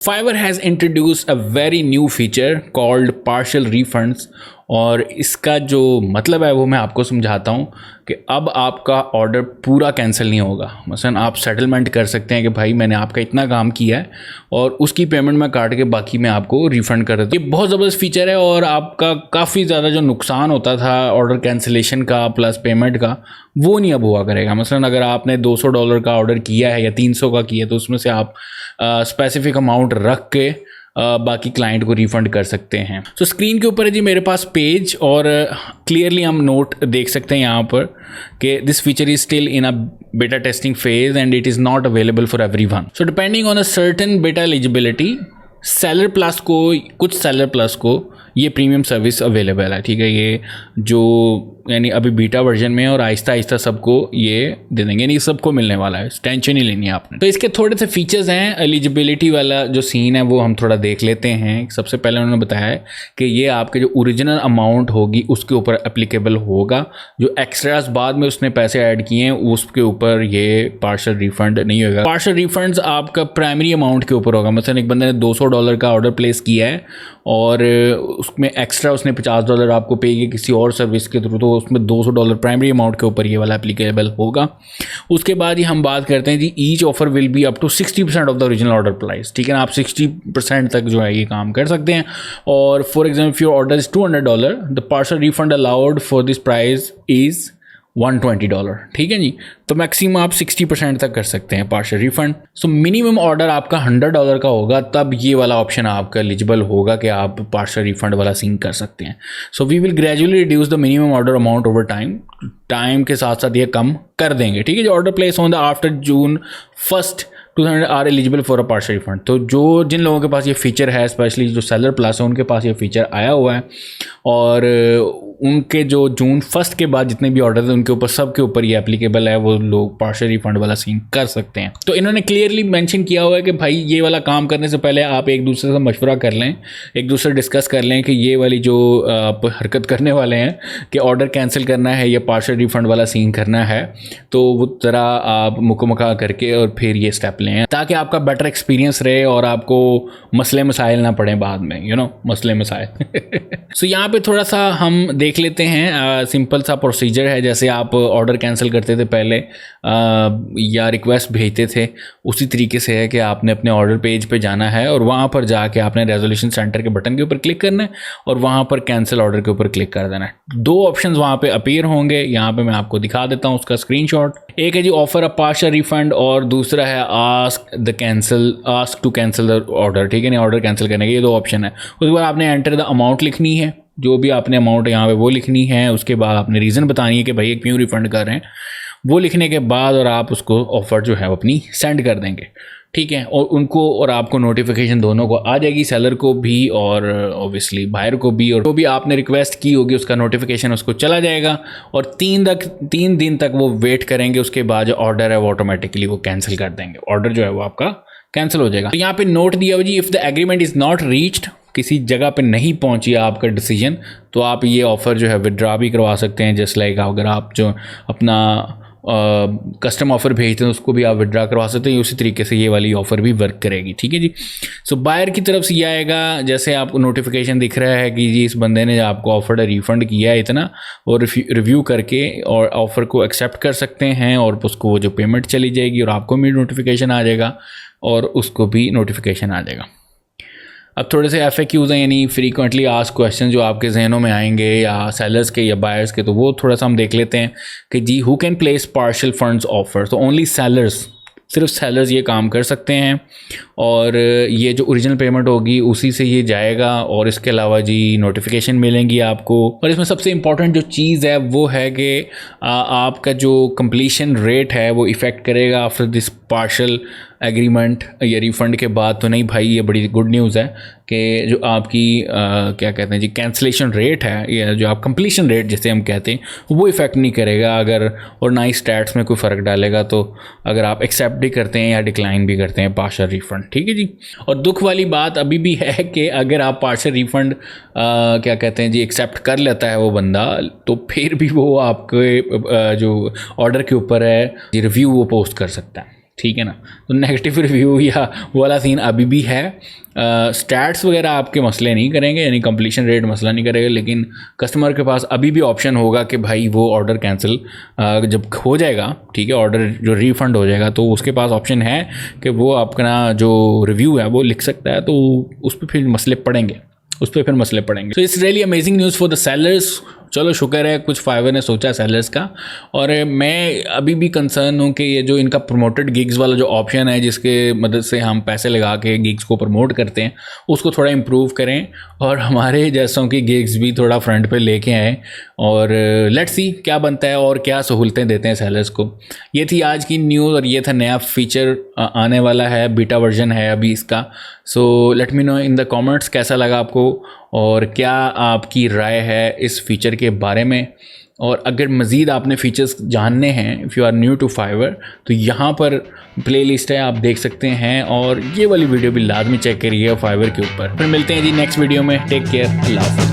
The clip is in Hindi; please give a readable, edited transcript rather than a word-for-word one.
Fiverr has introduced a very new feature called partial refunds और इसका जो मतलब है वो मैं आपको समझाता हूँ कि अब आपका ऑर्डर पूरा कैंसिल नहीं होगा। मसलन आप सेटलमेंट कर सकते हैं कि भाई मैंने आपका इतना काम किया है और उसकी पेमेंट मैं काट के बाकी मैं आपको रिफ़ंड कर देता हूँ। ये बहुत ज़बरदस्त फीचर है और आपका काफ़ी ज़्यादा जो नुकसान होता था ऑर्डर कैंसिलेशन का प्लस पेमेंट का, वो नहीं अब हुआ करेगा। मसलन अगर आपने $200 का ऑर्डर किया है या 300 का किया है तो उसमें से आप स्पेसिफिक अमाउंट रख के बाकी क्लाइंट को रिफ़ंड कर सकते हैं। सो स्क्रीन के ऊपर है जी मेरे पास पेज और क्लियरली हम नोट देख सकते हैं यहाँ पर कि this feature is still in a beta testing phase and it is not available for everyone. So depending on a certain beta eligibility seller plus को, कुछ सेलर प्लस को ये प्रीमियम सर्विस अवेलेबल है। ठीक है, ये जो यानी अभी बीटा वर्जन में और आहिस्ता आहिस्ता सबको ये दे देंगे, यानी सबको मिलने वाला है, टेंशन ही लेनी है आपने। तो इसके थोड़े से फीचर्स हैं। एलिजिबिलिटी वाला जो सीन है वो हम थोड़ा देख लेते हैं। सबसे पहले उन्होंने बताया है कि ये आपके जो ओरिजिनल अमाउंट होगी उसके ऊपर एप्लीकेबल होगा, जो एक्स्ट्रास बाद में उसने पैसे ऐड किए हैं उसके ऊपर ये पार्शल रिफंड नहीं होगा। पार्शल रिफंड्स आपका प्राइमरी अमाउंट के ऊपर होगा। मतलब एक बंदे ने $200 का ऑर्डर प्लेस किया है और उसमें एक्स्ट्रा उसने $50 आपको पे किए किसी और सर्विस के थ्रू, तो उसमें $200 प्राइमरी अमाउंट के ऊपर ये वाला एप्लीकेबल होगा। उसके बाद ही हम बात करते हैं जी each offer will be up to 60% off the original order price. ठीक है ना, आप 60% तक जो है ये काम कर सकते हैं। और for example if your order is $200 the partial refund allowed for this price is $120। ठीक है जी, तो मैक्सिमम आप 60% तक कर सकते हैं partial refund. So minimum order आपका $100 का होगा तब ये वाला ऑप्शन आपका एलिजिबल होगा कि आप पार्शल रिफंड वाला सीन कर सकते हैं। So we will gradually reduce the minimum order amount over time के साथ साथ ये कम कर देंगे। ठीक है, जो order place on the after June 1 200 are eligible for a partial refund. तो जो जिन लोगों के पास ये फीचर है, स्पेशली जो सेलर प्लस है, उनके पास ये फीचर आया हुआ है और उनके जो June 1 के बाद जितने भी ऑर्डर थे उनके ऊपर सब के ऊपर ये एप्लीकेबल है, वो लोग पार्शल रिफंड वाला सीन कर सकते हैं। तो इन्होंने क्लियरली मेंशन किया हुआ है कि भाई ये वाला काम करने से पहले आप एक दूसरे से मशवरा कर लें, एक दूसरे डिस्कस कर लें कि ये वाली जो आप हरकत करने वाले हैं कि ऑर्डर कैंसिल करना है या पार्शल रिफंड वाला सीन करना है, तो वो ज़रा आप मुकम्मल करके और फिर ये स्टेप लें ताकि आपका बेटर एक्सपीरियंस रहे और आपको मसले मसाइल ना पड़े बाद में, मसले मसाइल। सो यहाँ पे थोड़ा सा हम देख लेते हैं। सिंपल सा प्रोसीजर है, जैसे आप ऑर्डर कैंसिल करते थे पहले या रिक्वेस्ट भेजते थे, उसी तरीके से है कि आपने अपने ऑर्डर पेज पे जाना है और वहाँ पर जाके आपने रेजोल्यूशन सेंटर के बटन के ऊपर क्लिक करना है और वहाँ पर कैंसिल ऑर्डर के ऊपर क्लिक कर देना है। 2 ऑप्शंस वहाँ पे अपीयर होंगे, यहाँ पे मैं आपको दिखा देता हूँ उसका स्क्रीनशॉट। एक है जी ऑफर अ पार्शल रिफंड और दूसरा है ask to cancel the order. ठीक है ना, ऑर्डर कैंसिल करने के ये 2 ऑप्शन है। उसके बाद आपने एंटर द अमाउंट लिखनी है, जो भी आपने अमाउंट यहाँ पे वो लिखनी है। उसके बाद आपने रीज़न बतानी है कि भाई क्यों रिफ़ंड कर रहे हैं, वो लिखने के बाद और आप उसको ऑफ़र जो है वो अपनी सेंड कर देंगे। ठीक है, और उनको और आपको नोटिफिकेशन दोनों को आ जाएगी, सेलर को भी और ऑब्वियसली बायर को भी, और जो भी आपने रिक्वेस्ट की होगी उसका नोटिफिकेशन उसको चला जाएगा और 3 दिन तक वो वेट करेंगे। उसके बाद जो ऑर्डर है वो ऑटोमेटिकली वो कैंसिल कर देंगे, ऑर्डर जो है वो आपका कैंसिल हो जाएगा। तो यहाँ पे नोट दिया हुआ जी if the agreement is not reached, किसी जगह पे नहीं पहुंची आपका डिसीजन, तो आप ये ऑफ़र जो है विड्रॉ भी करवा सकते हैं। जस्ट लाइक अगर आप जो अपना कस्टम ऑफ़र भेजते हैं उसको भी आप विड्रॉ करवा सकते हैं, उसी तरीके से ये वाली ऑफ़र भी वर्क करेगी। ठीक है जी। सो बायर की तरफ से ये आएगा, जैसे आपको नोटिफिकेशन दिख रहा है कि जी इस बंदे ने आपको ऑफ़र रिफ़ंड किया है इतना, और रिव्यू करके और ऑफ़र को एक्सेप्ट कर सकते हैं और उसको जो पेमेंट चली जाएगी और आपको भी नोटिफिकेशन आ जाएगा और उसको भी नोटिफिकेशन आ जाएगा। अब थोड़े से FAQs हैं, यानी फ्रीक्वेंटली आस्क्ड क्वेश्चन जो आपके जहनों में आएंगे या सेलर्स के या बायर्स के, तो वो थोड़ा सा हम देख लेते हैं कि जी who can place partial funds offer. तो ओनली सेलर्स, सिर्फ सेलर्स ये काम कर सकते हैं और ये जो ओरिजिनल पेमेंट होगी उसी से ये जाएगा और इसके अलावा जी नोटिफिकेशन मिलेंगी आपको। और इसमें सबसे इम्पॉर्टेंट जो चीज़ है वो है कि आपका जो कंप्लीशन रेट है वो इफ़ेक्ट करेगा आफ्टर दिस पार्शल एग्रीमेंट या रिफ़ंड के बाद। तो नहीं भाई, ये बड़ी गुड न्यूज़ है कि जो आपकी क्या कहते हैं जी कैंसलेशन रेट है या जो आप कंप्लीशन रेट जिसे हम कहते हैं वो इफ़ेक्ट नहीं करेगा अगर, और ना ही स्टैट्स में कोई फ़र्क डालेगा। तो अगर आप एक्सेप्ट भी करते हैं या डिक्लाइन भी करते हैं पार्शल रिफ़ंड। ठीक है जी। और दुख वाली बात अभी भी है कि अगर आप पार्शल रिफ़ंड क्या कहते हैं जी एक्सेप्ट कर लेता है वो बंदा, तो फिर भी वो आपके जो ऑर्डर के ऊपर है रिव्यू वो पोस्ट कर सकता है। ठीक है ना। तो नेगेटिव रिव्यू या वो वाला सीन अभी भी है। स्टैट्स वगैरह आपके मसले नहीं करेंगे, यानी कंप्लीशन रेट मसला नहीं करेगा, लेकिन कस्टमर के पास अभी भी ऑप्शन होगा कि भाई वो ऑर्डर कैंसिल जब हो जाएगा, ठीक है, ऑर्डर जो रिफ़ंड हो जाएगा, तो उसके पास ऑप्शन है कि वो अपना जो रिव्यू है वो लिख सकता है, तो उस पर फिर मसले पड़ेंगे, so it's really amazing news for the sellers. चलो शुक्र है कुछ फाइवर ने सोचा सेलर्स का। और मैं अभी भी कंसर्न हूँ कि ये जो इनका प्रमोटेड गिग्स वाला जो ऑप्शन है, जिसके मदद से हम पैसे लगा के गिग्स को प्रमोट करते हैं, उसको थोड़ा इम्प्रूव करें और हमारे जैसों की गिग्स भी थोड़ा फ्रंट पे लेके आएँ। और लेट्स सी क्या बनता है और क्या सहूलतें देते हैं सेलर्स को। ये थी आज की न्यूज़ और ये था नया फीचर आने वाला है, बीटा वर्जन है अभी इसका। So let me know in the comments कैसा लगा आपको और क्या आपकी राय है इस फीचर के बारे में। और अगर मज़ीद आपने फ़ीचर्स जानने हैं, if you are new to Fiverr, तो यहाँ पर प्लेलिस्ट है, आप देख सकते हैं। और ये वाली वीडियो भी लाजमी चेक करिए फाइवर के ऊपर। फिर मिलते हैं जी नेक्स्ट वीडियो में। टेक केयर, अल्लाह हाफ़िज़।